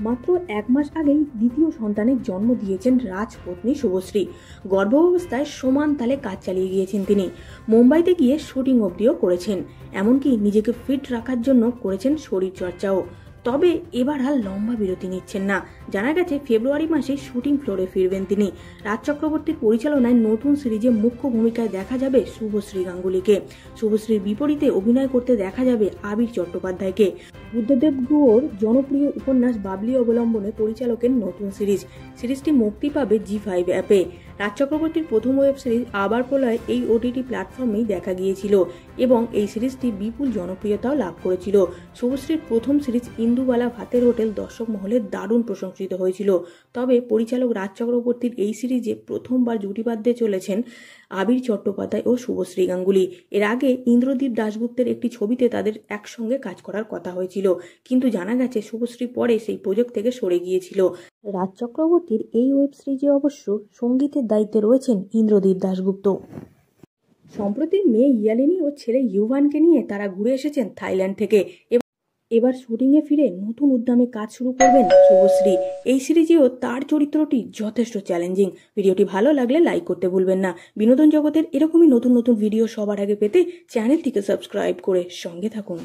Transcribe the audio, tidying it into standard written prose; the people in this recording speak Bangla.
মাত্র 1 মাস আগেই দ্বিতীয় সন্তানের জন্ম দিয়েছেন রাজপত্নী শুভশ্রী। গর্ভাবস্থায় সমান তালে কাজ চালিয়ে গিয়েছেন তিনি। মুম্বাইতে গিয়ে শুটিং অবধিও করেছেন, এমনকি নিজেকে ফিট রাখার জন্য করেছেন শরীরচর্চাও। তবে এবার আর লম্বা বিরতি নিচ্ছেন না। জানা গেছে ফেব্রুয়ারি মাসে শুটিং ফ্লোরে ফিরবেন তিনি। রাজ চক্রবর্তীর পরিচালনায় নতুন সিরিজে মুখ্য ভূমিকায় দেখা যাবে শুভশ্রী গাঙ্গুলিকে। শুভশ্রীর বিপরীতে অভিনয় করতে দেখা যাবে আবির চট্টোপাধ্যায়কে। বুদ্ধদেব গুহর জনপ্রিয় উপন্যাস বাবলি অবলম্বনে পরিচালকের নতুন সিরিজটি মুক্তি পাবে জি5 অ্যাপে। রাজ চক্রবর্তীর প্রথম ওয়েব সিরিজ আবার প্রলয় এই ওটিটি প্ল্যাটফর্মেই দেখা গিয়েছিল এবং এই সিরিজটি বিপুল জনপ্রিয়তাও লাভ করেছিল। শুভশ্রীর প্রথম সিরিজ ইন্দুবালা ভাতের হোটেল দর্শক মহলে দারুণ প্রশংসিত হয়েছিল। তবে পরিচালক রাজ চক্রবর্তীর এই সিরিজে প্রথমবার জুটি বাঁধতে চলেছেন আবির চট্টোপাধ্যায় ও শুভশ্রী গাঙ্গুলি। এর আগে ইন্দ্রদীপ দাশগুপ্তের একটি ছবিতে তাদের একসঙ্গে কাজ করার কথা হয়েছিল, কিন্তু জানা গেছে শুভশ্রী পরে সেই প্রজেক্ট থেকে সরে গিয়েছিল। রাজ চক্রবর্তীর এই ওয়েব সিরিজে অবশ্য সঙ্গীতের দায়িত্বে রয়েছেন ইন্দ্রদীপ দাশগুপ্ত। সম্প্রতি মেয়ে ইয়ালিনী ও ছেলে ইউভানকে নিয়ে তারা ঘুরে এসেছেন থাইল্যান্ড থেকে। এবার শুটিংয়ে ফিরে নতুন উদ্যমে কাজ শুরু করবেন শুভশ্রী। এই সিরিজেও তার চরিত্রটি যথেষ্ট চ্যালেঞ্জিং। ভিডিওটি ভালো লাগলে লাইক করতে ভুলবেন না। বিনোদন জগতের এরকমই নতুন নতুন ভিডিও সবার আগে পেতে চ্যানেলটিকে সাবস্ক্রাইব করে সঙ্গে থাকুন।